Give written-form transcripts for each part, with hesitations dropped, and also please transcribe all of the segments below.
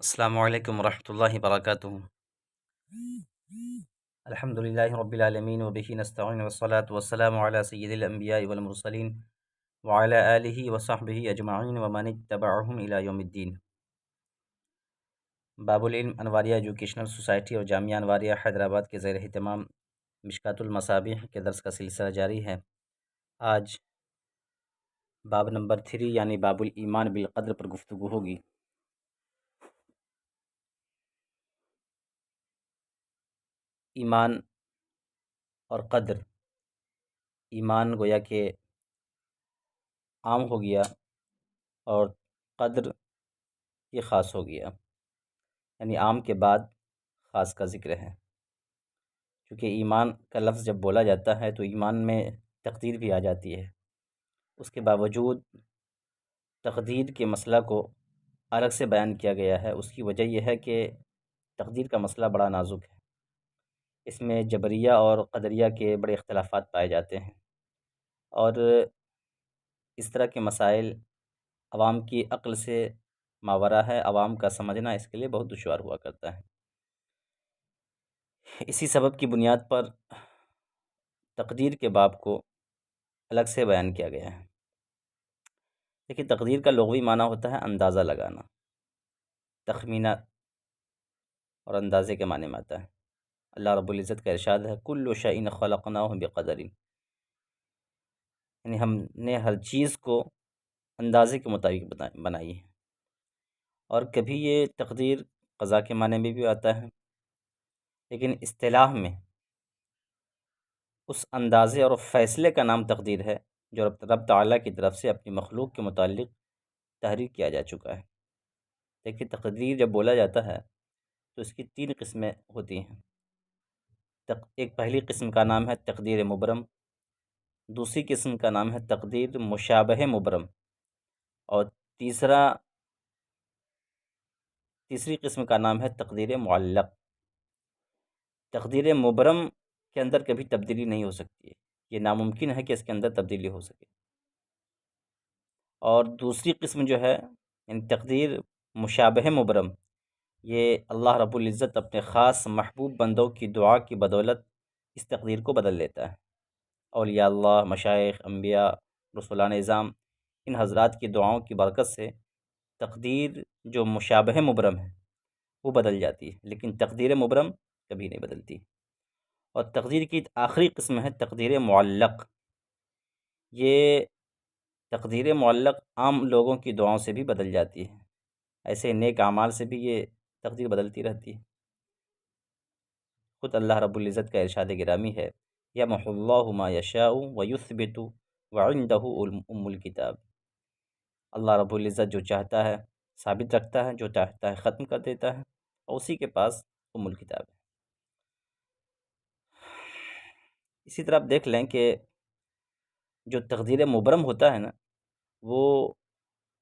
السلام علیکم ورحمۃ اللہ وبرکاتہ۔ الحمد للہ رب العالمین وبہ نستعین والصلاة والسلام علی سید الانبیاء والمرسلین وعلی آلہ وصحبہ اجمعین ومن اتبعہم الی یوم الدین۔ باب العلم انواریہ ایجوکیشنل سوسائٹی اور جامعہ انواریہ حیدرآباد کے زیر اہتمام مشکوٰۃ المصابیح کے درس کا سلسلہ جاری ہے۔ آج باب نمبر 3 یعنی باب الایمان بالقدر پر گفتگو ہوگی۔ ایمان اور قدر، ایمان گویا کہ عام ہو گیا اور قدر یہ خاص ہو گیا، یعنی عام کے بعد خاص کا ذکر ہے۔ کیونکہ ایمان کا لفظ جب بولا جاتا ہے تو ایمان میں تقدیر بھی آ جاتی ہے، اس کے باوجود تقدیر کے مسئلہ کو الگ سے بیان کیا گیا ہے۔ اس کی وجہ یہ ہے کہ تقدیر کا مسئلہ بڑا نازک ہے، اس میں جبریہ اور قدریہ کے بڑے اختلافات پائے جاتے ہیں، اور اس طرح کے مسائل عوام کی عقل سے ماورا ہے، عوام کا سمجھنا اس کے لیے بہت دشوار ہوا کرتا ہے۔ اسی سبب کی بنیاد پر تقدیر کے باب کو الگ سے بیان کیا گیا ہے۔ دیکھیے، تقدیر کا لغوی معنی ہوتا ہے اندازہ لگانا، تخمینہ، اور اندازے کے معنی میں آتا ہے۔ اللہ رب العزت کا ارشاد ہے کل شیء خلقناہ بقدر، یعنی ہم نے ہر چیز کو اندازے کے مطابق بنائی ہے۔ اور کبھی یہ تقدیر قضا کے معنی میں بھی آتا ہے، لیکن اصطلاح میں اس اندازے اور فیصلے کا نام تقدیر ہے جو رب تعالیٰ کی طرف سے اپنی مخلوق کے متعلق تحریر کیا جا چکا ہے۔ دیکھیے، تقدیر جب بولا جاتا ہے تو اس کی 3 قسمیں ہوتی ہیں۔ ایک پہلی قسم کا نام ہے تقدیر مبرم، دوسری قسم کا نام ہے تقدیر مشابہ مبرم، اور تیسری قسم کا نام ہے تقدیر معلق۔ تقدیر مبرم کے اندر کبھی تبدیلی نہیں ہو سکتی ہے، یہ ناممکن ہے کہ اس کے اندر تبدیلی ہو سکے۔ اور دوسری قسم جو ہے یعنی تقدیر مشابہ مبرم، یہ اللہ رب العزت اپنے خاص محبوب بندوں کی دعا کی بدولت اس تقدیر کو بدل لیتا ہے۔ اولیاء اللہ، مشائخ، انبیاء، رسولان اعظام، ان حضرات کی دعاؤں کی برکت سے تقدیر جو مشابہ مبرم ہے وہ بدل جاتی ہے، لیکن تقدیر مبرم کبھی نہیں بدلتی۔ اور تقدیر کی آخری قسم ہے تقدیر معلق۔ یہ تقدیر معلق عام لوگوں کی دعاؤں سے بھی بدل جاتی ہے، ایسے نیک اعمال سے بھی یہ تقدیر بدلتی رہتی ہے۔ خود اللہ رب العزت کا ارشاد گرامی ہے یمحو اللہ ما یشاء ویثبت وعنده ام الکتاب۔ اللہ رب العزت جو چاہتا ہے ثابت رکھتا ہے، جو چاہتا ہے ختم کر دیتا ہے، اور اسی کے پاس ام الکتاب ہے۔ اسی طرح آپ دیکھ لیں کہ جو تقدیر مبرم ہوتا ہے نا، وہ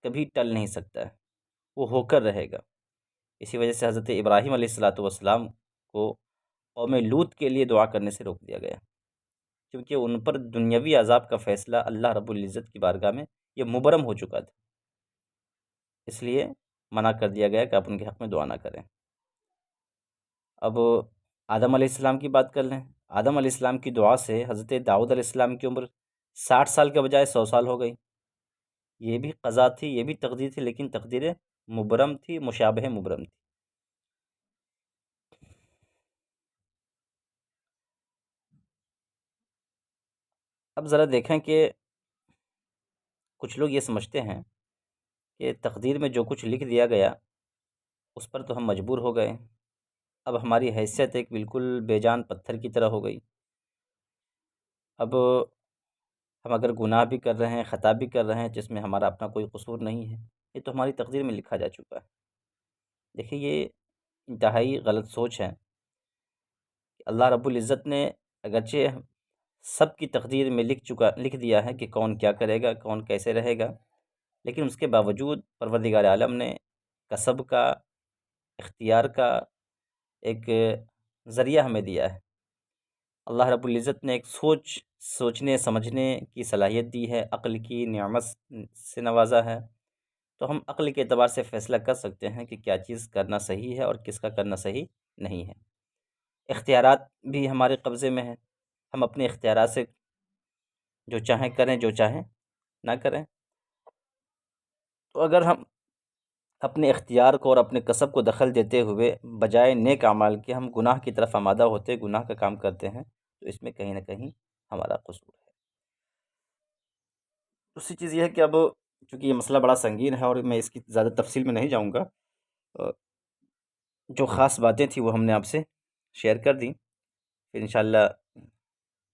کبھی ٹل نہیں سکتا ہے، وہ ہو کر رہے گا۔ اسی وجہ سے حضرت ابراہیم علیہ السلام کو قوم لوط کے لیے دعا کرنے سے روک دیا گیا، کیونکہ ان پر دنیاوی عذاب کا فیصلہ اللہ رب العزت کی بارگاہ میں یہ مبرم ہو چکا تھا، اس لیے منع کر دیا گیا کہ آپ ان کے حق میں دعا نہ کریں۔ اب آدم علیہ السلام کی بات کر لیں۔ آدم علیہ السلام کی دعا سے حضرت داؤد علیہ السلام کی عمر 60 سال کے بجائے 100 سال ہو گئی۔ یہ بھی قضا تھی، یہ بھی تقدیر تھی، لیکن تقدیر مبرم تھی، مشابہ مبرم تھی۔ اب ذرا دیکھیں کہ کچھ لوگ یہ سمجھتے ہیں کہ تقدیر میں جو کچھ لکھ دیا گیا اس پر تو ہم مجبور ہو گئے، اب ہماری حیثیت ایک بالکل بے جان پتھر کی طرح ہو گئی۔ اب ہم اگر گناہ بھی کر رہے ہیں، خطا بھی کر رہے ہیں، جس میں ہمارا اپنا کوئی قصور نہیں ہے، یہ تو ہماری تقدیر میں لکھا جا چکا ہے۔ دیکھیے، یہ انتہائی غلط سوچ ہے کہ اللہ رب العزت نے اگرچہ سب کی تقدیر میں لکھ دیا ہے کہ کون کیا کرے گا، کون کیسے رہے گا، لیکن اس کے باوجود پروردگار عالم نے کسب کا، اختیار کا ایک ذریعہ ہمیں دیا ہے۔ اللہ رب العزت نے ایک سوچنے سمجھنے کی صلاحیت دی ہے، عقل کی نعمت سے نوازا ہے، تو ہم عقل کے اعتبار سے فیصلہ کر سکتے ہیں کہ کیا چیز کرنا صحیح ہے اور کس کا کرنا صحیح نہیں ہے۔ اختیارات بھی ہمارے قبضے میں ہیں، ہم اپنے اختیارات سے جو چاہیں کریں، جو چاہیں نہ کریں۔ تو اگر ہم اپنے اختیار کو اور اپنے کسب کو دخل دیتے ہوئے بجائے نیک اعمال کے ہم گناہ کی طرف آمادہ ہوتے، گناہ کا کام کرتے ہیں، تو اس میں کہیں نہ کہیں ہمارا قصور ہے۔ دوسری چیز یہ ہے کہ اب چونکہ یہ مسئلہ بڑا سنگین ہے اور میں اس کی زیادہ تفصیل میں نہیں جاؤں گا، جو خاص باتیں تھیں وہ ہم نے آپ سے شیئر کر دیں، پھر انشاءاللہ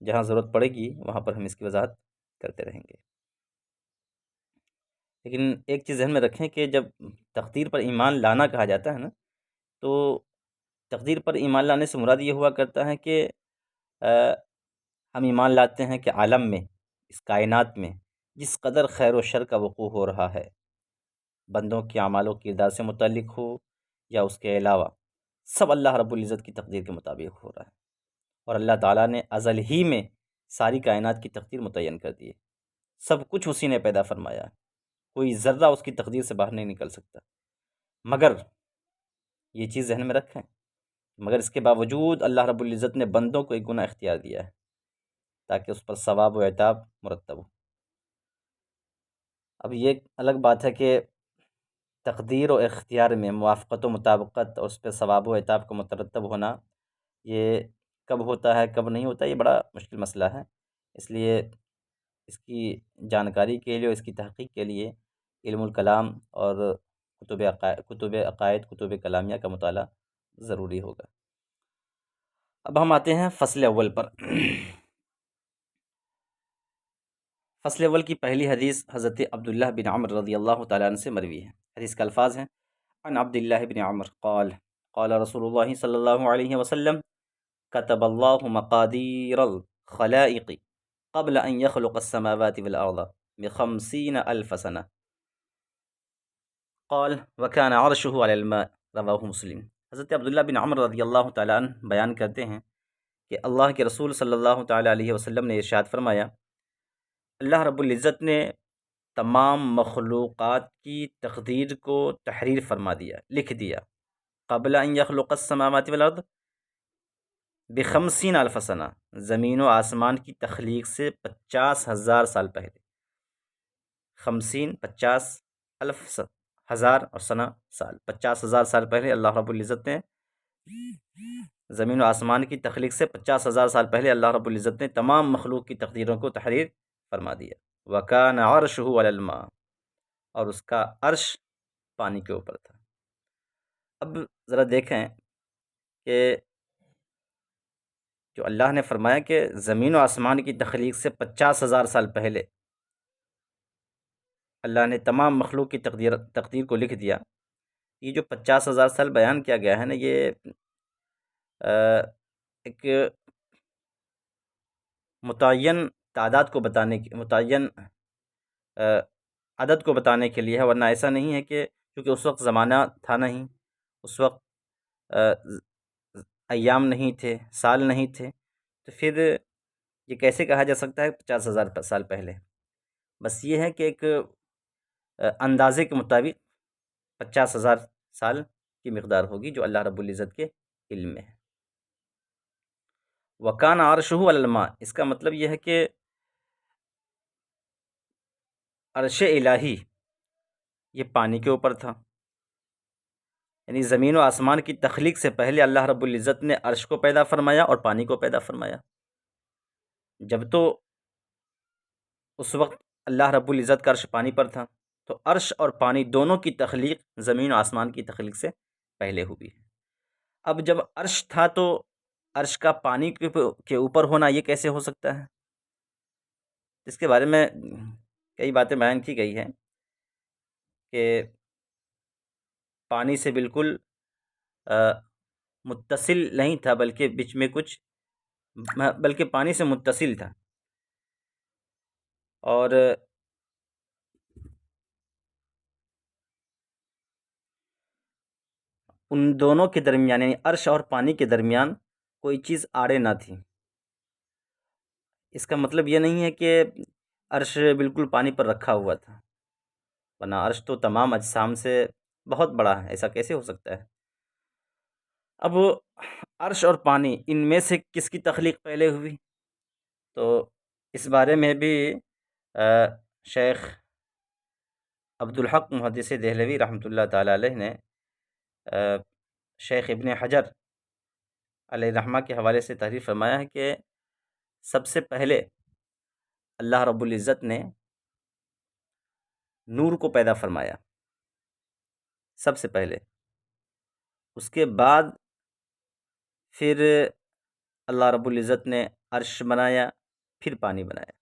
جہاں ضرورت پڑے گی وہاں پر ہم اس کی وضاحت کرتے رہیں گے۔ لیکن ایک چیز ذہن میں رکھیں کہ جب تقدیر پر ایمان لانا کہا جاتا ہے نا، تو تقدیر پر ایمان لانے سے مراد یہ ہوا کرتا ہے کہ ہم ایمان لاتے ہیں کہ عالم میں، اس کائنات میں جس قدر خیر و شر کا وقوع ہو رہا ہے، بندوں کے اعمال و کردار سے متعلق ہو یا اس کے علاوہ، سب اللہ رب العزت کی تقدیر کے مطابق ہو رہا ہے، اور اللہ تعالیٰ نے ازل ہی میں ساری کائنات کی تقدیر متعین کر دی ہے۔ سب کچھ اسی نے پیدا فرمایا ہے، کوئی ذرہ اس کی تقدیر سے باہر نہیں نکل سکتا۔ مگر یہ چیز ذہن میں رکھیں، مگر اس کے باوجود اللہ رب العزت نے بندوں کو ایک گناہ اختیار دیا ہے تاکہ اس پر ثواب و عتاب مرتب ہو۔ اب یہ ایک الگ بات ہے کہ تقدیر و اختیار میں موافقت و مطابقت اور اس پہ ثواب و عتاب کا مترتب ہونا، یہ کب ہوتا ہے کب نہیں ہوتا، یہ بڑا مشکل مسئلہ ہے۔ اس لیے اس کی جانکاری کے لیے اور اس کی تحقیق کے لیے علم الکلام اور کتب عقائد، کتب کلامیہ کا مطالعہ ضروری ہوگا۔ اب ہم آتے ہیں فصل اول پر۔ فصل اول کی پہلی حدیث حضرت عبداللہ بن عمر رضی اللہ تعالیٰ عنہ سے مروی ہے۔ حدیث کا الفاظ ہیں: عن عبداللہ بن عمر قال قال رسول اللہ صلی اللہ علیہ وسلم كتب اللہ مقادیر الخلائق قبل ان يخلق السماوات والارض ب50 الف سنہ قال وكان عرشه على الماء رواہ مسلم۔ حضرت عبداللہ بن عمر رضی اللہ تعالیٰ عنہ بیان کرتے ہیں کہ اللہ کے رسول صلی اللہ تعالیٰ علیہ وسلم نے ارشاد فرمایا، اللہ رب العزت نے تمام مخلوقات کی تقدیر کو تحریر فرما دیا، لکھ دیا، قبل ان یخلق السماوات والارض ب50 الف سنہ، زمین و آسمان کی تخلیق سے 50,000 سال پہلے۔ 50، 50 الف، ہزار اور سنہ سال، 50,000 سال پہلے اللہ رب العزت نے زمین و آسمان کی تخلیق سے 50,000 سال پہلے اللہ رب العزت نے تمام مخلوق کی تقدیروں کو تحریر فرما دیا۔ وَكَانَ عَرْشُهُ عَلَى الْمَاءِ، اور اس کا عرش پانی کے اوپر تھا۔ اب ذرا دیکھیں کہ جو اللہ نے فرمایا کہ زمین و آسمان کی تخلیق سے 50,000 سال پہلے اللہ نے تمام مخلوق کی تقدیر کو لکھ دیا، یہ جو 50,000 سال بیان کیا گیا ہے نا، یہ ایک متعین تعداد کو بتانے کی، متعین عدد کو بتانے کے لیے ہے، ورنہ ایسا نہیں ہے کہ کیونکہ اس وقت زمانہ تھا نہیں، اس وقت ایام نہیں تھے، سال نہیں تھے، تو پھر یہ کیسے کہا جا سکتا ہے 50,000 سال پہلے؟ بس یہ ہے کہ ایک اندازے کے مطابق 50,000 سال کی مقدار ہوگی جو اللہ رب العزت کے علم میں ہے۔ وَكَانَ عَرْشُهُ عَلَى الْمَاءِ، اس کا مطلب یہ ہے کہ عرش الہی یہ پانی کے اوپر تھا، یعنی زمین و آسمان کی تخلیق سے پہلے اللہ رب العزت نے عرش کو پیدا فرمایا اور پانی کو پیدا فرمایا۔ جب تو اس وقت اللہ رب العزت کا عرش پانی پر تھا، تو عرش اور پانی دونوں کی تخلیق زمین و آسمان کی تخلیق سے پہلے ہوئی ہے۔ اب جب عرش تھا تو عرش کا پانی کے اوپر ہونا یہ کیسے ہو سکتا ہے؟ اس کے بارے میں کئی باتیں بیان کی گئی ہیں کہ پانی سے بالکل متصل نہیں تھا، بلکہ بیچ میں کچھ، بلکہ پانی سے متصل تھا، اور ان دونوں کے درمیان، یعنی عرش اور پانی کے درمیان کوئی چیز آڑے نہ تھی۔ اس کا مطلب یہ نہیں ہے کہ عرش بالکل پانی پر رکھا ہوا تھا، ورنہ عرش تو تمام اجسام سے بہت بڑا ہے، ایسا کیسے ہو سکتا ہے؟ اب عرش اور پانی ان میں سے کس کی تخلیق پہلے ہوئی؟ تو اس بارے میں بھی شیخ عبدالحق محدث دہلوی رحمۃ اللہ تعالی علیہ نے شیخ ابن حجر علیہ رحمہ کے حوالے سے تحریر فرمایا ہے کہ سب سے پہلے اللہ رب العزت نے نور کو پیدا فرمایا، سب سے پہلے. اس کے بعد پھر اللہ رب العزت نے عرش بنایا، پھر پانی بنایا.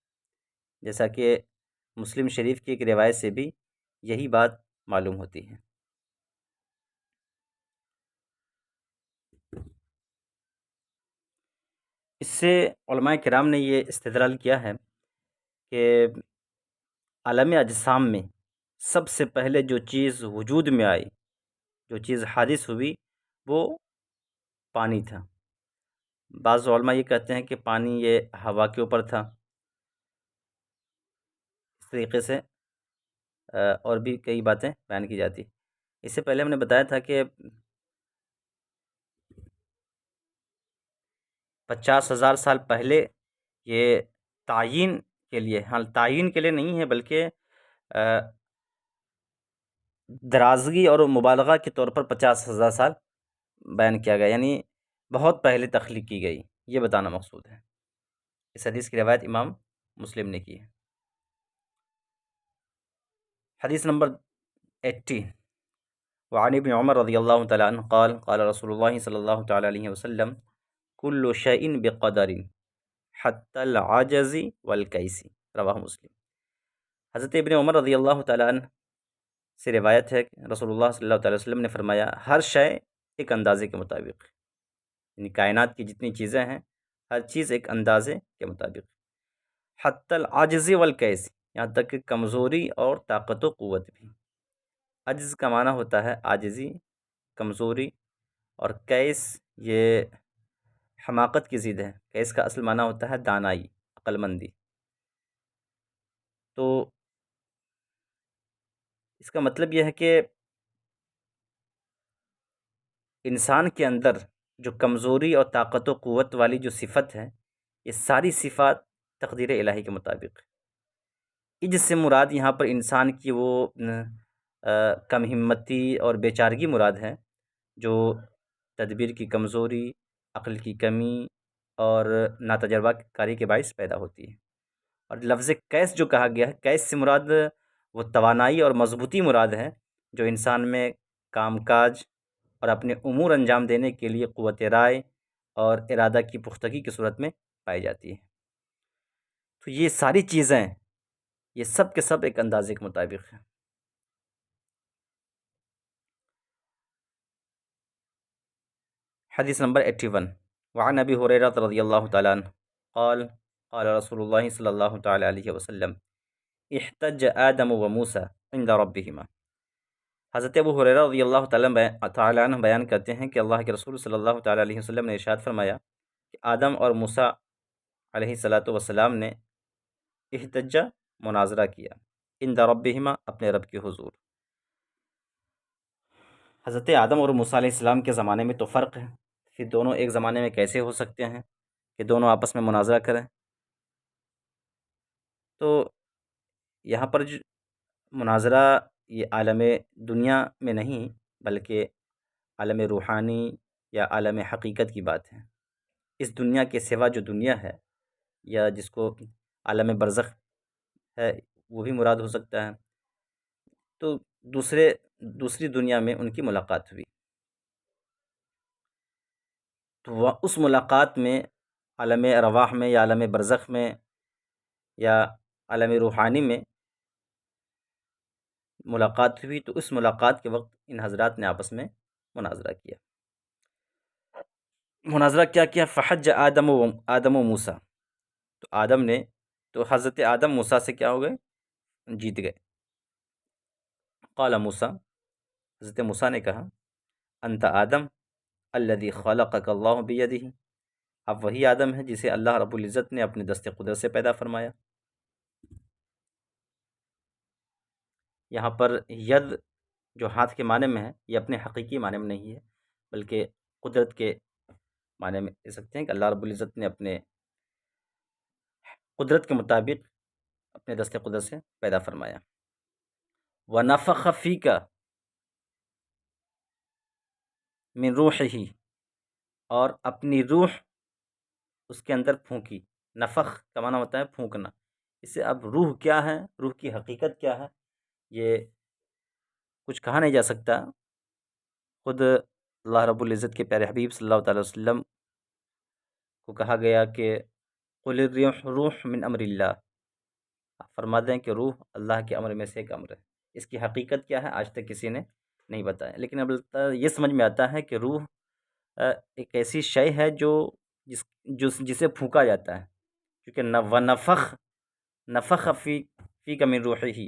جیسا کہ مسلم شریف کی ایک روایت سے بھی یہی بات معلوم ہوتی ہے. اس سے علماء کرام نے یہ استدلال کیا ہے کہ عالم اجسام میں سب سے پہلے جو چیز وجود میں آئی، جو چیز حادث ہوئی، وہ پانی تھا. بعض علماء یہ کہتے ہیں کہ پانی یہ ہوا کے اوپر تھا. اس طریقے سے اور بھی کئی باتیں بیان کی جاتی. اس سے پہلے ہم نے بتایا تھا کہ 50,000 سال پہلے یہ تعیین کے لیے، تعیین کے لیے نہیں ہے بلکہ درازگی اور مبالغہ کے طور پر 50,000 سال بیان کیا گیا، یعنی بہت پہلے تخلیق کی گئی، یہ بتانا مقصود ہے. اس حدیث کی روایت امام مسلم نے کی ہے. حدیث نمبر 80. وعن ابن عمر رضی اللہ تعالی عنہ قال قال رسول اللہ صلی اللہ تعالی علیہ وسلم کل شیء بقدر حتی العجز والکیس. رواہ مسلم. حضرت ابن عمر رضی اللہ تعالی عنہ سے روایت ہے کہ رسول اللہ صلی اللہ تعالی وسلم نے فرمایا ہر شے ایک اندازے کے مطابق، یعنی کائنات کی جتنی چیزیں ہیں ہر چیز ایک اندازے کے مطابق. حتی العجز والکیس، یہاں تک کہ کمزوری اور طاقت و قوت بھی. عجز کا معنی ہوتا ہے عاجزی، کمزوری، اور کیس یہ حماقت کی ضد ہے. کیس کا اصل معنی ہوتا ہے دانائی، عقل مندی. تو اس کا مطلب یہ ہے کہ انسان کے اندر جو کمزوری اور طاقت و قوت والی جو صفت ہے، یہ ساری صفات تقدیر الہی کے مطابق. عجز سے مراد یہاں پر انسان کی وہ کم ہمتی اور بیچارگی مراد ہے جو تدبیر کی کمزوری، عقل کی کمی اور ناتجربہ کاری کے باعث پیدا ہوتی ہے. اور لفظ کیس جو کہا گیا ہے، کیس سے مراد وہ توانائی اور مضبوطی مراد ہے جو انسان میں کام کاج اور اپنے امور انجام دینے کے لیے قوت رائے اور ارادہ کی پختگی کی صورت میں پائی جاتی ہے. تو یہ ساری چیزیں، یہ سب کے سب ایک اندازے کے مطابق ہیں. حدیث نمبر 81. وعن ابی ہریرہ رضی اللہ تعالی عنہ قال قال رسول اللہ صلی اللہ تعالی علیہ وسلم احتج آدم و موسیٰ عند ربہما. حضرت ابو ہریرہ رضی اللہ تعالی عنہ بیان کرتے ہیں کہ اللہ کے رسول صلی اللہ تعالی علیہ وسلم نے ارشاد فرمایا کہ آدم اور موسیٰ علیہ السلام نے احتجہ، مناظرہ کیا، عند ربہما، اپنے رب کے حضور. حضرت آدم اور موسیٰ علیہ السلام کے زمانے میں تو فرق ہے، پھر دونوں ایک زمانے میں کیسے ہو سکتے ہیں کہ دونوں آپس میں مناظرہ کریں؟ تو یہاں پر جو مناظرہ یہ عالم دنیا میں نہیں بلکہ عالم روحانی یا عالم حقیقت کی بات ہے. اس دنیا کے سوا جو دنیا ہے یا جس کو عالم برزخ ہے وہ بھی مراد ہو سکتا ہے. تو دوسری دنیا میں ان کی ملاقات ہوئی. تو وہ اس ملاقات میں عالم ارواح میں یا عالم برزخ میں یا عالم روحانی میں ملاقات ہوئی. تو اس ملاقات کے وقت ان حضرات نے آپس میں مناظرہ کیا. مناظرہ کیا کیا؟ فحج آدم و موسیٰ. تو آدم نے، تو حضرت آدم موسیٰ سے کیا ہو گئے؟ جیت گئے. قال موسیٰ، حضرت موسیٰ نے کہا انت آدم الذی خلقک اللہ بیدہ، آپ وہی آدم ہیں جسے اللہ رب العزت نے اپنے دست قدرت سے پیدا فرمایا. یہاں پر ید جو ہاتھ کے معنی میں ہے یہ اپنے حقیقی معنی میں نہیں ہے، بلکہ قدرت کے معنی میں کہہ سکتے ہیں کہ اللہ رب العزت نے اپنے قدرت کے مطابق اپنے دست قدرت سے پیدا فرمایا۔ وَنَفَخَ فِيكَ مِن روحہ، اور اپنی روح اس کے اندر پھونکی۔ نفخ کا معنی ہوتا ہے پھونکنا۔ اس سے اب روح کیا ہے، روح کی حقیقت کیا ہے، یہ کچھ کہا نہیں جا سکتا۔ خود اللہ رب العزت کے پیارے حبیب صلی اللہ تعالی وسلم کو کہا گیا کہ قل الروح روح من امر اللہ، آپ فرما دیں کہ روح اللہ کے امر میں سے ایک امر ہے۔ اس کی حقیقت کیا ہے آج تک کسی نے نہیں بتایا، لیکن اب یہ سمجھ میں آتا ہے کہ روح ایک ایسی شے ہے جسے پھونکا جاتا ہے، کیونکہ وَنَفَخ نفخ فی کا من روحہ،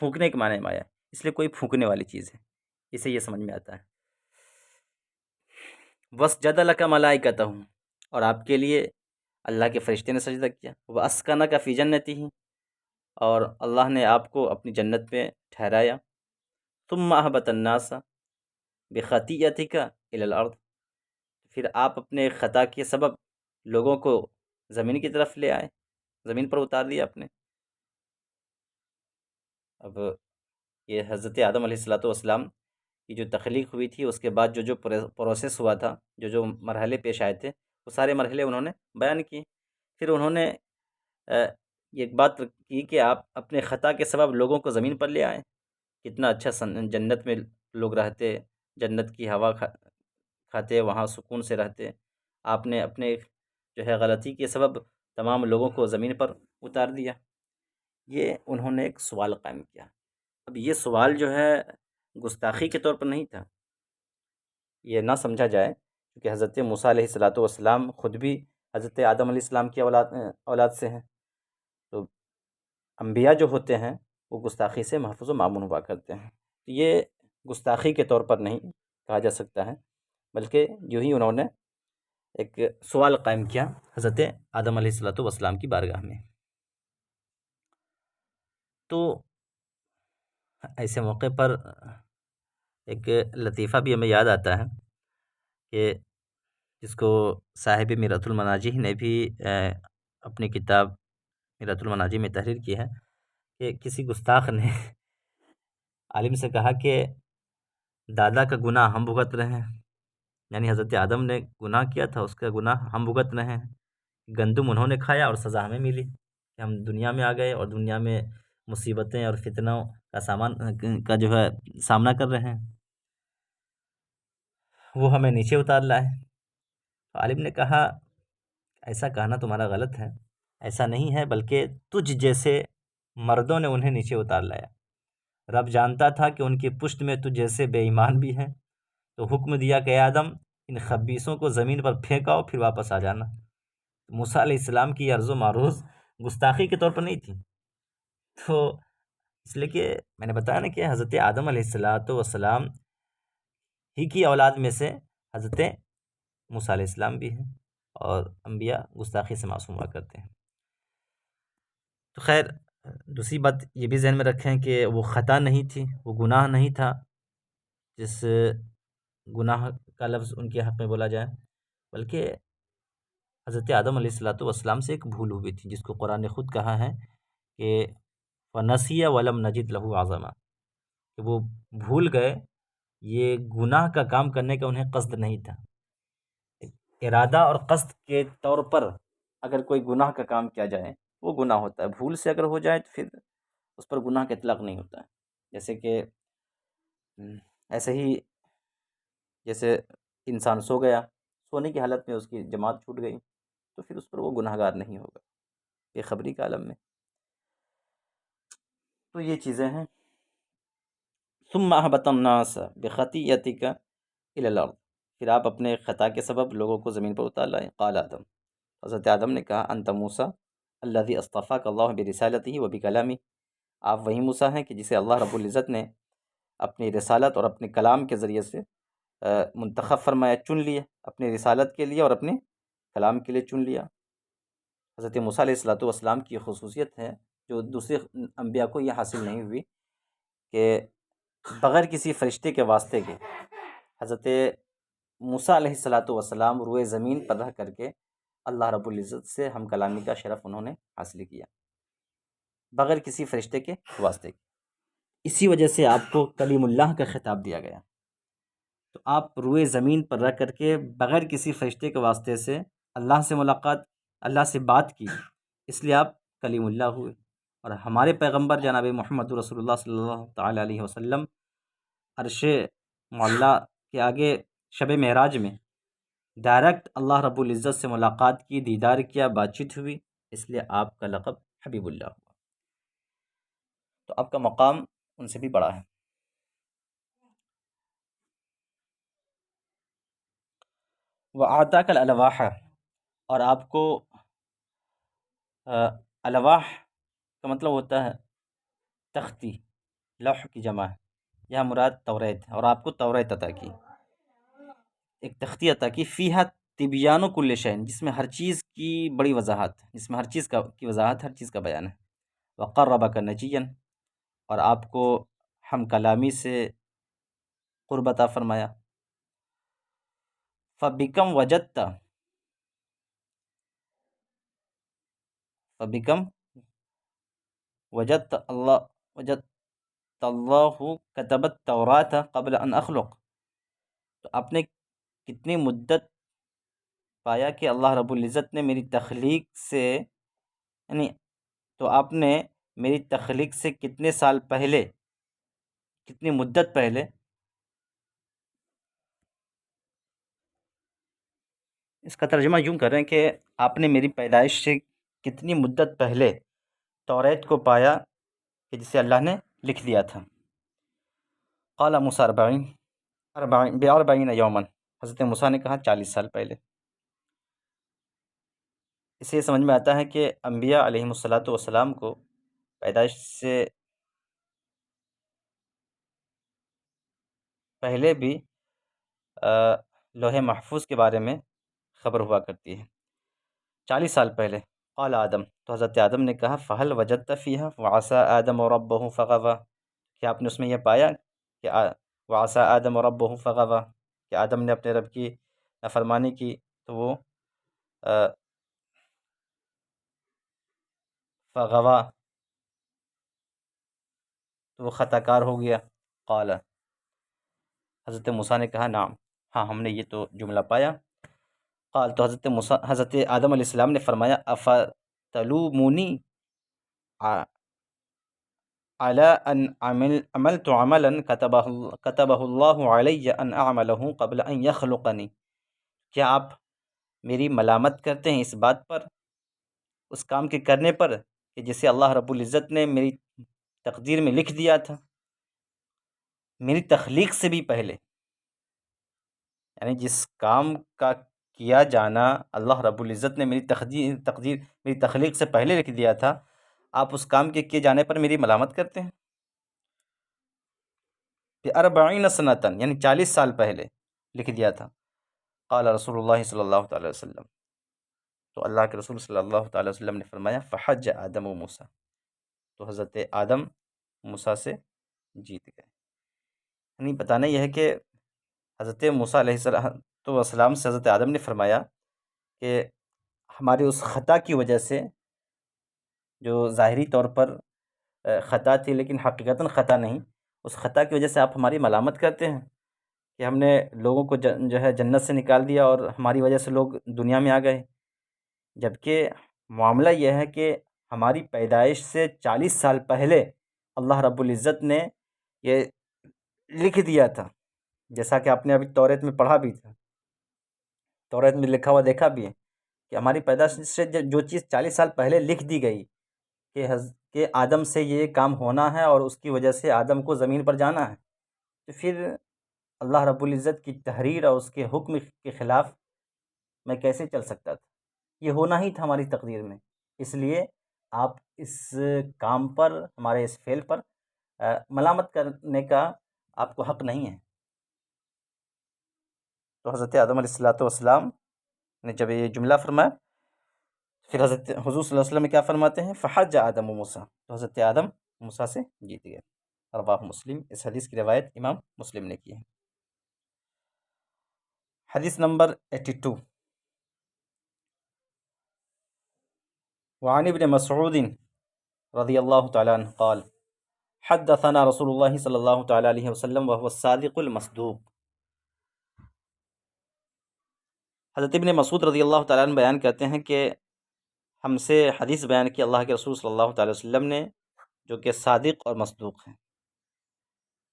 پھونکنے کے معنی میں آیا، اس لیے کوئی پھونکنے والی چیز ہے، اسے یہ سمجھ میں آتا ہے۔ وَاسْجَدَ لَكَ مَلَائِكَتُهُ، اور آپ کے لیے اللہ کے فرشتے نے سجدہ کیا۔ وَأَسْكَنَكَ فِي جَنَّتِهِ، اور اللہ نے آپ کو اپنی جنت میں ٹھہرایا۔ ثُمَّ أَهْبَطَ النَّاسَ بِخَطِيئَتِكَ إِلَى الْأَرْضِ، پھر آپ اپنے خطا کے سبب لوگوں کو زمین کی طرف لے آئے، زمین پر اتار دیا اپنے۔ اب یہ حضرت آدم علیہ السلام کی جو تخلیق ہوئی تھی، اس کے بعد جو پروسیس ہوا تھا، جو مرحلے پیش آئے تھے، وہ سارے مرحلے انہوں نے بیان کیے۔ پھر انہوں نے ایک بات کی کہ آپ اپنے خطا کے سبب لوگوں کو زمین پر لے آئیں۔ کتنا اچھا جنت میں لوگ رہتے، جنت کی ہوا کھاتے، وہاں سکون سے رہتے، آپ نے اپنے جو ہے غلطی کے سبب تمام لوگوں کو زمین پر اتار دیا۔ یہ انہوں نے ایک سوال قائم کیا۔ اب یہ سوال جو ہے گستاخی کے طور پر نہیں تھا، یہ نہ سمجھا جائے، کیونکہ حضرت موسیٰ علیہ السلام خود بھی حضرت آدم علیہ السلام کی اولاد سے ہیں، تو انبیاء جو ہوتے ہیں وہ گستاخی سے محفوظ و معمون ہوا کرتے ہیں۔ یہ گستاخی کے طور پر نہیں کہا جا سکتا ہے، بلکہ جو ہی انہوں نے ایک سوال قائم کیا حضرت آدم علیہ السلام کی بارگاہ میں۔ تو ایسے موقع پر ایک لطیفہ بھی ہمیں یاد آتا ہے کہ جس کو صاحب میرۃ المناجی نے بھی اپنی کتاب میرۃ المناجی میں تحریر کی ہے، کہ کسی گستاخ نے عالم سے کہا کہ دادا کا گناہ ہم بھگت رہے ہیں، یعنی حضرت آدم نے گناہ کیا تھا، اس کا گناہ ہم بھگت رہے ہیں۔ گندم انہوں نے کھایا اور سزا ہمیں ملی، کہ ہم دنیا میں آ گئے اور دنیا میں مصیبتیں اور فتنوں کا جو ہے سامنا کر رہے ہیں، وہ ہمیں نیچے اتار لائے۔ عالم نے کہا ایسا کہنا تمہارا غلط ہے، ایسا نہیں ہے، بلکہ تجھ جیسے مردوں نے انہیں نیچے اتار لایا۔ رب جانتا تھا کہ ان کی پشت میں تجھ جیسے بے ایمان بھی ہیں، تو حکم دیا کہ اے آدم ان خبیثوں کو زمین پر پھینکاؤ، پھر واپس آ جانا۔ موسیٰ علیہ السلام کی عرض و معروض گستاخی کے طور پر نہیں تھی، تو اس لیے کہ میں نے بتایا نا کہ حضرت آدم علیہ السلام ہی کی اولاد میں سے حضرت موسیٰ علیہ السلام بھی ہیں، اور انبیاء گستاخی سے معصوم ہوا کرتے ہیں۔ تو خیر، دوسری بات یہ بھی ذہن میں رکھیں کہ وہ خطا نہیں تھی، وہ گناہ نہیں تھا جس گناہ کا لفظ ان کے حق میں بولا جائے، بلکہ حضرت آدم علیہ السلام سے ایک بھول ہوئی تھی، جس کو قرآن نے خود کہا ہے کہ فَنَسِيَ وَلَمْ نَجِدْ لَهُ عَزَمًا، کہ وہ بھول گئے، یہ گناہ کا کام کرنے کا انہیں قصد نہیں تھا۔ ارادہ اور قصد کے طور پر اگر کوئی گناہ کا کام کیا جائے وہ گناہ ہوتا ہے، بھول سے اگر ہو جائے تو پھر اس پر گناہ کا اطلاق نہیں ہوتا ہے۔ جیسے کہ ایسے ہی جیسے انسان سو گیا، سونے کی حالت میں اس کی جماعت چھوٹ گئی، تو پھر اس پر وہ گناہ گار نہیں ہوگا بے خبری کے عالم میں۔ تو یہ چیزیں ہیں۔ ثم اهبط الناس بخطیئتک الی الارض، پھر آپ اپنے خطا کے سبب لوگوں کو زمین پر اتار لائے۔ قال آدم، حضرت آدم نے کہا انت موسیٰ الذی اصطفاک اللہ برسالتہ وبکلامہ، آپ وہی موسیٰ ہیں کہ جسے اللہ رب العزت نے اپنی رسالت اور اپنے کلام کے ذریعے سے منتخب فرمایا، چن لیے، اپنی رسالت کے لیے اور اپنے کلام کے لیے چن لیا۔ حضرت موسیٰ علیہ السلام کی خصوصیت ہے جو دوسرے انبیاء کو یہ حاصل نہیں ہوئی کہ بغیر کسی فرشتے کے واسطے کے حضرت موسیٰ علیہ السلام روئے زمین پر رہ کر کے اللہ رب العزت سے ہم کلامی کا شرف انہوں نے حاصل کیا، بغیر کسی فرشتے کے واسطے کے۔ اسی وجہ سے آپ کو کلیم اللہ کا خطاب دیا گیا۔ تو آپ روئے زمین پر رہ کر کے بغیر کسی فرشتے کے واسطے سے اللہ سے ملاقات، اللہ سے بات کی، اس لیے آپ کلیم اللہ ہوئے۔ اور ہمارے پیغمبر جناب محمد رسول اللہ صلی اللہ تعالی علیہ وسلم عرش معلیٰ کے آگے شب معراج میں ڈائریکٹ اللہ رب العزت سے ملاقات کی، دیدار کیا، بات چیت ہوئی، اس لیے آپ کا لقب حبیب اللہ ہوا۔ تو آپ کا مقام ان سے بھی بڑا ہے۔ وَأَعْطَاكَ الْأَلْوَاحَ، اور آپ کو الواح کا مطلب ہوتا ہے تختی، لوح کی جمع ہے، یہاں مراد توریت ہے، اور آپ کو توریت عطا کی، ایک تختی عطا کی، فیہا تبیان کل شیء، جس میں ہر چیز کی بڑی وضاحت، جس میں ہر چیز کی وضاحت، ہر چیز کا بیان ہے۔ وَقَرَّبَكَ نَجِيًّا، اور آپ کو ہم کلامی سے قرب عطا فرمایا۔ فَبِكَمْ وَجَدْتَ، فَبِكَمْ وجدت اللہ كتب التوراة قبل ان اخلق، تو آپ نے کتنی مدت پایا کہ اللہ رب العزت نے میری تخلیق سے، یعنی تو آپ نے میری تخلیق سے کتنے سال پہلے، کتنی مدت پہلے، اس کا ترجمہ یوں کر رہے ہیں کہ آپ نے میری پیدائش سے کتنی مدت پہلے توریت کو پایا کہ جسے اللہ نے لکھ دیا تھا۔ قال موسیٰ بأربعین یوما، حضرت موسیٰ نے کہا 40 سال پہلے۔ اسے سمجھ میں آتا ہے کہ انبیاء علیہم السلام کو پیدائش سے پہلے بھی لوح محفوظ کے بارے میں خبر ہوا کرتی ہے۔ 40 سال پہلے۔ قال آدم، تو حضرت آدم نے کہا فہل وجدت فیہا وعصى آدم ربہ فغوى، کہ آپ نے اس میں یہ پایا کہ وعصى آدم ربہ فغوى، کہ آدم نے اپنے رب کی نافرمانی کی تو وہ فغوى، تو وہ خطا کار ہو گیا۔ قال، حضرت موسیٰ نے کہا نعم، ہاں ہم نے یہ تو جملہ پایا۔ قال، تو حضرت آدم علیہ السلام نے فرمایا افتلومونی علی ان عملت عملا كتبه اللہ علی ان اعمله قبل ان یخلقنی، کیا آپ میری ملامت کرتے ہیں اس بات پر، اس کام کے کرنے پر کہ جسے اللہ رب العزت نے میری تقدیر میں لکھ دیا تھا میری تخلیق سے بھی پہلے، یعنی جس کام کا کیا جانا اللہ رب العزت نے میری تخلیق سے پہلے لکھ دیا تھا، آپ اس کام کے کیے جانے پر میری ملامت کرتے ہیں۔ بِأَرْبَعِينَ سَنَةً، یعنی 40 سال پہلے لکھ دیا تھا۔ قال رسول اللہ صلی اللہ تعالی وسلم، تو اللہ کے رسول صلی اللہ تعالی وسلم نے فرمایا فحج آدم و موسیٰ، تو حضرت آدم موسیٰ سے جیت گئے۔ یعنی بتانا یہ ہے کہ حضرت موسیٰ علیہ السلام سے حضرت آدم نے فرمایا کہ ہماری اس خطا کی وجہ سے، جو ظاہری طور پر خطا تھی لیکن حقیقتاً خطا نہیں، اس خطا کی وجہ سے آپ ہماری ملامت کرتے ہیں کہ ہم نے لوگوں کو جو ہے جنت سے نکال دیا اور ہماری وجہ سے لوگ دنیا میں آ گئے، جبکہ معاملہ یہ ہے کہ ہماری پیدائش سے 40 سال پہلے اللہ رب العزت نے یہ لکھ دیا تھا، جیسا کہ آپ نے ابھی توریت میں پڑھا بھی تھا، توریت میں لکھا ہوا دیکھا بھی ہے کہ ہماری پیدائش سے جو چیز 40 سال پہلے لکھ دی گئی کہ آدم سے یہ کام ہونا ہے اور اس کی وجہ سے آدم کو زمین پر جانا ہے، تو پھر اللہ رب العزت کی تحریر اور اس کے حکم کے خلاف میں کیسے چل سکتا تھا؟ یہ ہونا ہی تھا ہماری تقدیر میں، اس لیے آپ اس کام پر، ہمارے اس فعل پر ملامت کرنے کا آپ کو حق نہیں ہے۔ تو حضرت آدم علیہ السلام نے جب یہ جملہ فرمایا، پھر حضرت حضور صلی اللہ علیہ وسلم کیا فرماتے ہیں فحج آدم و موسیٰ، تو حضرت آدم موسیٰ سے جیت گئے۔ رواہ مسلم، اس حدیث کی روایت امام مسلم نے کی ہے۔ حدیث نمبر 82، وعن ابن مسعود رضی اللہ تعالیٰ عنہ قال حدثنا رسول اللہ صلی اللہ تعالیٰ علیہ وسلم وهو الصادق المصدوق۔ حضرت ابن مسعود رضی اللہ تعالیٰ عنہ بیان کرتے ہیں کہ ہم سے حدیث بیان کی اللہ کے رسول صلی اللہ تعالیٰ وسلم نے، جو کہ صادق اور مصدوق ہیں۔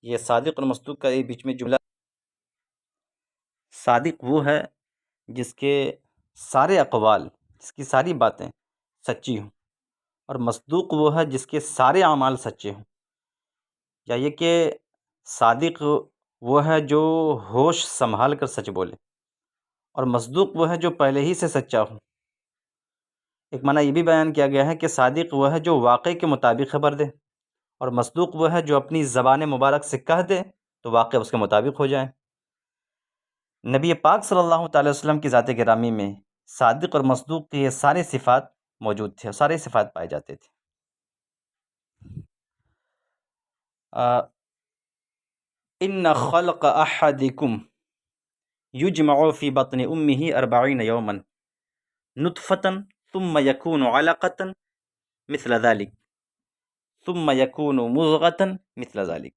یہ صادق اور مصدوق کا ایک بیچ میں جملہ، صادق وہ ہے جس کے سارے اقوال، جس کی ساری باتیں سچی ہوں، اور مصدوق وہ ہے جس کے سارے اعمال سچے ہوں۔ یا یہ کہ صادق وہ ہے جو ہوش سنبھال کر سچ بولے، اور مصدوق وہ ہے جو پہلے ہی سے سچا ہو۔ ایک معنی یہ بھی بیان کیا گیا ہے کہ صادق وہ ہے جو واقع کے مطابق خبر دے، اور مصدوق وہ ہے جو اپنی زبان مبارک سے کہہ دے تو واقع اس کے مطابق ہو جائے۔ نبی پاک صلی اللہ تعالی وسلم کی ذات گرامی میں صادق اور مصدوق کی یہ سارے صفات موجود تھے، سارے صفات پائے جاتے تھے۔ ان خلق احدکم یجمع فی بطن امہ 40 یوما نطفة ثم یکون علقة مثل ذلك ثم یکون مضغة مثل ذلك۔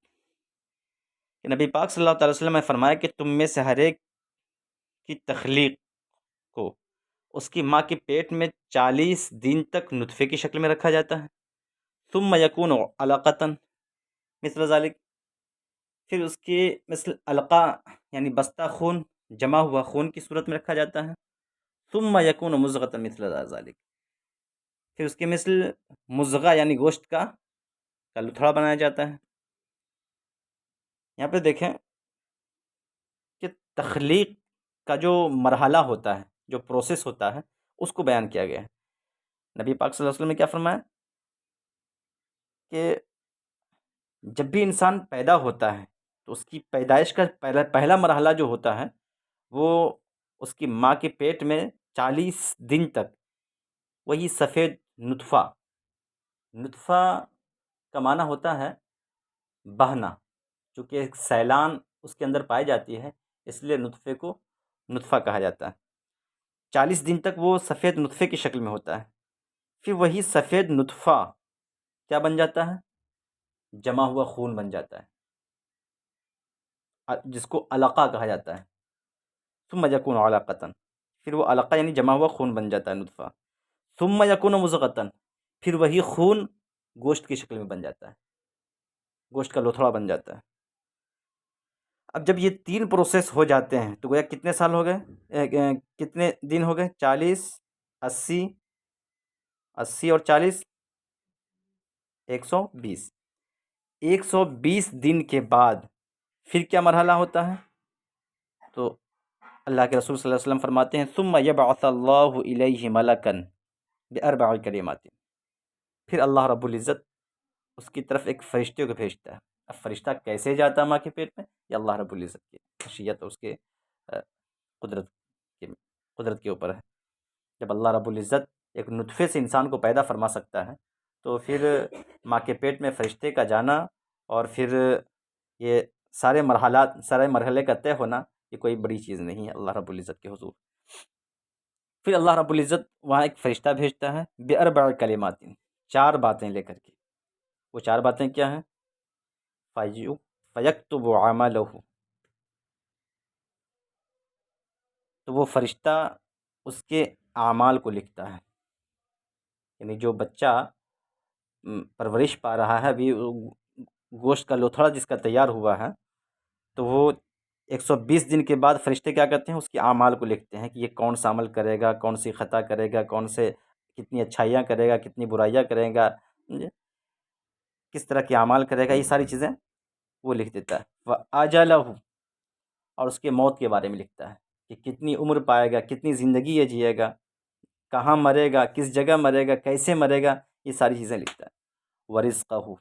کہ نبی پاک صلی اللہ تعالی وسلم نے فرمایا کہ تم میں سے ہر ایک کی تخلیق کو اس کی ماں کے پیٹ میں 40 دن تک نطفے کی شکل میں رکھا جاتا ہے، ثم یکون علقة مثل ذلك، پھر اس کی مثل علقہ یعنی بستہ خون، جمع ہوا خون کی صورت میں رکھا جاتا ہے، ثم یکون مضغة مثل ذلك، پھر اس کی مثل مضغہ یعنی گوشت کا لتھڑا بنایا جاتا ہے۔ یہاں پہ دیکھیں کہ تخلیق کا جو مرحلہ ہوتا ہے، جو پروسیس ہوتا ہے، اس کو بیان کیا گیا ہے۔ نبی پاک صلی اللہ علیہ وسلم نے کیا فرمایا کہ جب بھی انسان پیدا ہوتا ہے تو اس کی پیدائش کا پہلا مرحلہ جو ہوتا ہے وہ اس کی ماں کے پیٹ میں 40 دن تک وہی سفید نطفہ کا معنی ہوتا ہے بہنا، چونکہ ایک سیلان اس کے اندر پائی جاتی ہے، اس لیے نطفے کو نطفہ کہا جاتا ہے۔ 40 دن تک وہ سفید نطفے کی شکل میں ہوتا ہے، پھر وہی سفید نطفہ کیا بن جاتا ہے؟ جمع ہوا خون بن جاتا ہے، جس کو علقہ کہا جاتا ہے۔ ثم یکون علقة، پھر وہ علقہ یعنی جمع ہوا خون بن جاتا ہے نطفہ۔ ثم یکون مضغة، پھر وہی خون گوشت کی شکل میں بن جاتا ہے، گوشت کا لوتھڑا بن جاتا ہے۔ اب جب یہ 3 پروسیس ہو جاتے ہیں تو گویا کتنے سال ہو گئے، کتنے دن ہو گئے؟ 40، 80 اور 40، 120۔ 120 دن کے بعد پھر کیا مرحلہ ہوتا ہے؟ تو اللہ کے رسول صلی اللہ علیہ وسلم فرماتے ہیں ثم یبعث اللہ الیہ ملکا باربع کلمات، پھر اللہ رب العزت اس کی طرف ایک فرشتے کو بھیجتا ہے۔ اب فرشتہ کیسے جاتا ہے ماں کے پیٹ میں؟ یہ اللہ رب العزت کی خشیت اور اس کے قدرت کے اوپر ہے۔ جب اللہ رب العزت ایک نطفے سے انسان کو پیدا فرما سکتا ہے تو پھر ماں کے پیٹ میں فرشتے کا جانا اور پھر یہ سارے مرحلے کا طے ہونا، یہ کوئی بڑی چیز نہیں ہے اللہ رب العزت کے حضور۔ پھر اللہ رب العزت وہاں ایک فرشتہ بھیجتا ہے باربع کلمات، 4 باتیں لے کر کے۔ وہ 4 باتیں کیا ہیں؟ فیکتب عملہ، تو وہ فرشتہ اس کے اعمال کو لکھتا ہے، یعنی جو بچہ پرورش پا رہا ہے، ابھی گوشت کا لوتھڑا جس کا تیار ہوا ہے، تو وہ 120 دن کے بعد فرشتے کیا کرتے ہیں؟ اس کے اعمال کو لکھتے ہیں کہ یہ کون سا عمل کرے گا، کون سی خطا کرے گا، کتنی اچھائیاں کرے گا، کتنی برائیاں کرے گا، کس طرح کے اعمال کرے گا، یہ ساری چیزیں وہ لکھ دیتا ہے۔ وَأَجَلَهُ، اور اس کے موت کے بارے میں لکھتا ہے کہ کتنی عمر پائے گا، کتنی زندگی یہ جیے گا، کہاں مرے گا، کس جگہ مرے گا، کیسے مرے گا، یہ ساری چیزیں لکھتا ہے۔ وَرِزْقَهُ،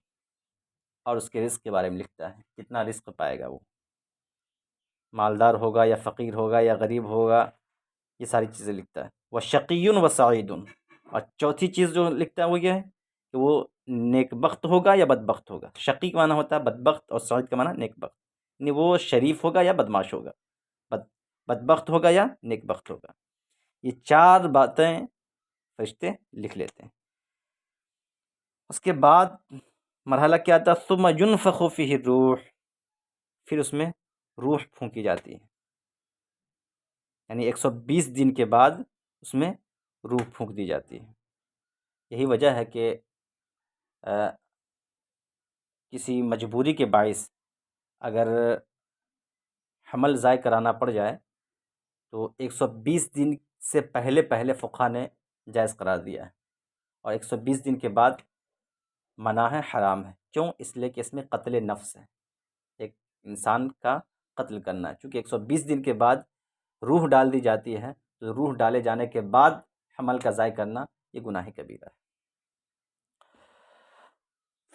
اور اس کے رزق کے بارے میں لکھتا ہے، کتنا رزق پائے گا، وہ مالدار ہوگا یا فقیر ہوگا یا غریب ہوگا، یہ ساری چیزیں لکھتا ہے۔ وَشَقِيٌّ وَسَعِيدٌ، اور چوتھی چیز جو لکھتا ہے وہ یہ ہے کہ وہ نیک بخت ہوگا یا بدبخت ہوگا۔ شقی کا معنی ہوتا ہے بدبخت، اور سعید کا معنی نیک بخت، یعنی وہ شریف ہوگا یا بدمعاش ہوگا، بدبخت ہوگا یا نیک بخت ہوگا۔ یہ 4 باتیں فرشتے لکھ لیتے ہیں۔ اس کے بعد مرحلہ کیا تھا؟ ثم ينفخ فیہ الروح، پھر اس میں روح پھونکی جاتی ہے، یعنی 120 دن کے بعد اس میں روح پھونک دی جاتی ہے۔ یہی وجہ ہے کہ کسی مجبوری کے باعث اگر حمل ضائع کرانا پڑ جائے تو 120 دن سے پہلے فقہا نے جائز قرار دیا ہے، اور 120 دن کے بعد منع ہے، حرام ہے۔ کیوں؟ اس لیے کہ اس میں قتل نفس ہے، ایک انسان کا قتل کرنا ہے۔ چونکہ 120 دن کے بعد روح ڈال دی جاتی ہے، تو روح ڈالے جانے کے بعد حمل کا ضائع کرنا یہ گناہ کبیرہ ہے۔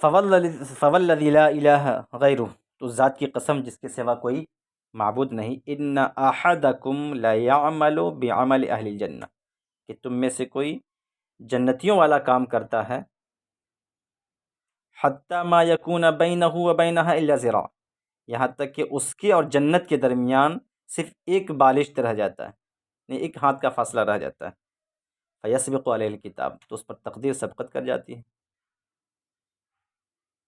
فوالذی لا الہ غیرہ، تو ذات کی قسم جس کے سوا کوئی معبود نہیں، ان احدکم لیعمل بعمل اہل الجنہ، کہ تم میں سے کوئی جنتیوں والا کام کرتا ہے، حتی ما یکون بینہ وبینہا الا ذراع، یہاں تک کہ اس کے اور جنت کے درمیان صرف ایک بالشت رہ جاتا ہے، یعنی ایک ہاتھ کا فاصلہ رہ جاتا ہے۔ فیسبق علیہ الکتاب، تو اس پر تقدیر سبقت کر جاتی ہے۔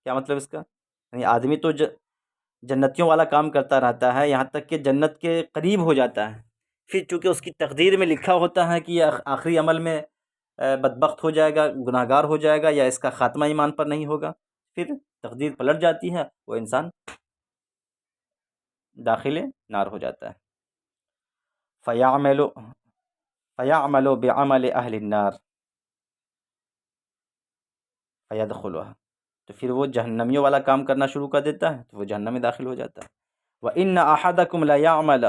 کیا مطلب اس کا؟ یعنی آدمی تو جنتیوں والا کام کرتا رہتا ہے یہاں تک کہ جنت کے قریب ہو جاتا ہے، پھر چونکہ اس کی تقدیر میں لکھا ہوتا ہے کہ یہ آخری عمل میں بدبخت ہو جائے گا، گناہ گار ہو جائے گا، یا اس کا خاتمہ ایمان پر نہیں ہوگا، پھر تقدیر پلٹ جاتی ہے، وہ انسان داخل نار ہو جاتا ہے۔ فَيَعْمَلُ بِعَمَلِ أَهْلِ النَّارِ فَيَدْخُلُهَا، تو پھر وہ جہنمیوں والا کام کرنا شروع کر دیتا ہے، تو وہ جہنم میں داخل ہو جاتا ہے۔ وَإِنَّ أَحَدَكُمْ لَيَعْمَلَ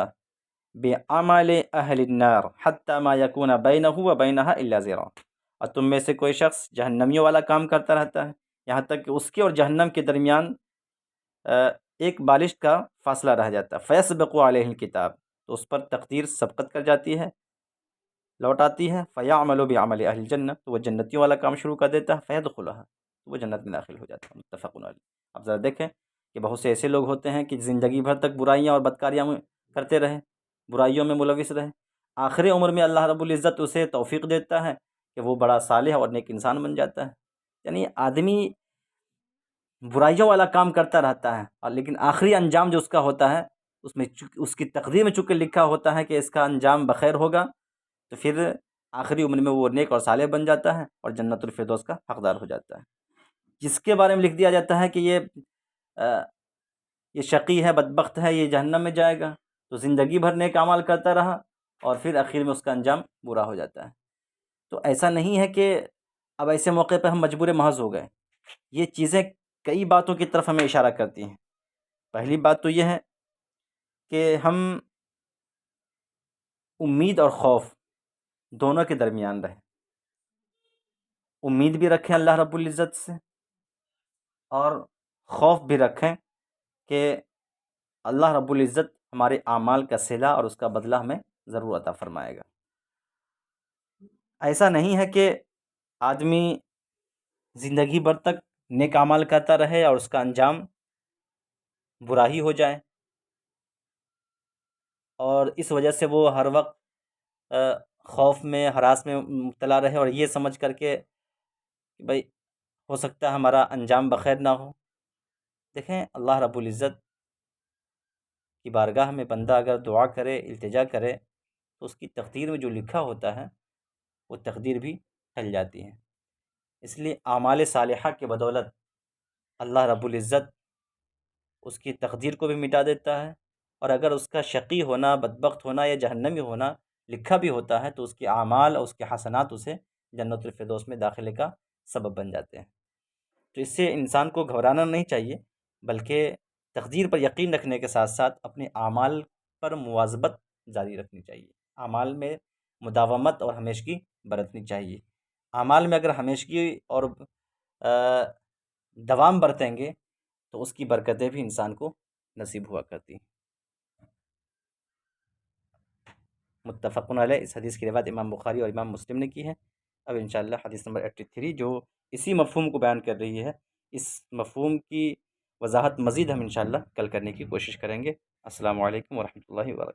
بِعَمَلِ أَهْلِ النَّارِ حَتَّى مَا يَكُونَ بَيْنَهُ وَبَيْنَهَا إِلَّا ذِرَاعٌ، اور تم میں سے کوئی شخص جہنمیوں والا کام کرتا رہتا ہے یہاں تک کہ اس کے اور جہنم کے درمیان ایک بالشت کا فاصلہ رہ جاتا ہے۔ فَيَسْبِقُ عَلَيْهِ الْكِتاب، تو اس پر تقدیر سبقت کر جاتی ہے، لوٹ آتی ہے۔ فَيَعْمَلُ بِعَمَلِ أَهْلِ الْجَنَّةِ، تو وہ جنتیوں والا کام شروع کر دیتا ہے۔ فَيَدْخُلُهَا، تو وہ جنت میں داخل ہو جاتا ہے۔ متفق علیہ۔ اب ذرا دیکھیں کہ بہت سے ایسے لوگ ہوتے ہیں کہ زندگی بھر تک برائیاں اور بدکاریاں کرتے رہے، برائیوں میں ملوث رہے، آخر عمر میں اللہ رب العزت اسے توفیق دیتا ہے کہ وہ بڑا صالح اور نیک انسان بن جاتا ہے۔ یعنی آدمی برائیوں والا کام کرتا رہتا ہے، اور لیکن آخری انجام جو اس کا ہوتا ہے اس میں اس کی تقدیر میں چونکہ لکھا ہوتا ہے کہ اس کا انجام بخیر ہوگا، تو پھر آخری عمر میں وہ نیک اور صالح بن جاتا ہے اور جنت الفردوس کا حقدار ہو جاتا ہے۔ جس کے بارے میں لکھ دیا جاتا ہے کہ یہ شقی ہے، بدبخت ہے، یہ جہنم میں جائے گا، تو زندگی بھر نیک اعمال کرتا رہا اور پھر آخر میں اس کا انجام برا ہو جاتا ہے۔ تو ایسا نہیں ہے کہ اب ایسے موقع پہ ہم مجبور محض ہو گئے، یہ چیزیں کئی باتوں کی طرف ہمیں اشارہ کرتی ہیں۔ پہلی بات تو یہ ہے کہ ہم امید اور خوف دونوں کے درمیان رہیں، امید بھی رکھیں اللہ رب العزت سے، اور خوف بھی رکھیں کہ اللہ رب العزت ہمارے اعمال کا صلہ اور اس کا بدلہ ہمیں ضرور عطا فرمائے گا۔ ایسا نہیں ہے کہ آدمی زندگی بھر تک نیک اعمال کرتا رہے اور اس کا انجام برا ہی ہو جائے، اور اس وجہ سے وہ ہر وقت خوف میں، ہراس میں مبتلا رہے، اور یہ سمجھ کر کے کہ بھئی ہو سکتا ہے ہمارا انجام بخیر نہ ہو۔ دیکھیں اللہ رب العزت کی بارگاہ میں بندہ اگر دعا کرے، التجا کرے، تو اس کی تقدیر میں جو لکھا ہوتا ہے وہ تقدیر بھی ٹل جاتی ہے۔ اس لیے اعمال صالحہ کی بدولت اللہ رب العزت اس کی تقدیر کو بھی مٹا دیتا ہے، اور اگر اس کا شقی ہونا، بدبخت ہونا یا جہنمی ہونا لکھا بھی ہوتا ہے تو اس کے اعمال اور اس کے حسنات اسے جنت الفردوس میں داخلے کا سبب بن جاتے ہیں۔ تو اس سے انسان کو گھبرانا نہیں چاہیے، بلکہ تقدیر پر یقین رکھنے کے ساتھ ساتھ اپنے اعمال پر مواظبت جاری رکھنی چاہیے، اعمال میں مداومت اور ہمیشگی برتنی چاہیے۔ اعمال میں اگر ہمیشگی اور دوام برتیں گے تو اس کی برکتیں بھی انسان کو نصیب ہوا کرتی ہیں۔ متفق علیہ، اس حدیث کی روایت امام بخاری اور امام مسلم نے کی ہے۔ اب انشاءاللہ حدیث نمبر 83 جو اسی مفہوم کو بیان کر رہی ہے، اس مفہوم کی وضاحت مزید ہم انشاءاللہ کل کرنے کی کوشش کریں گے۔ السلام علیکم ورحمۃ اللہ وبرکاتہ۔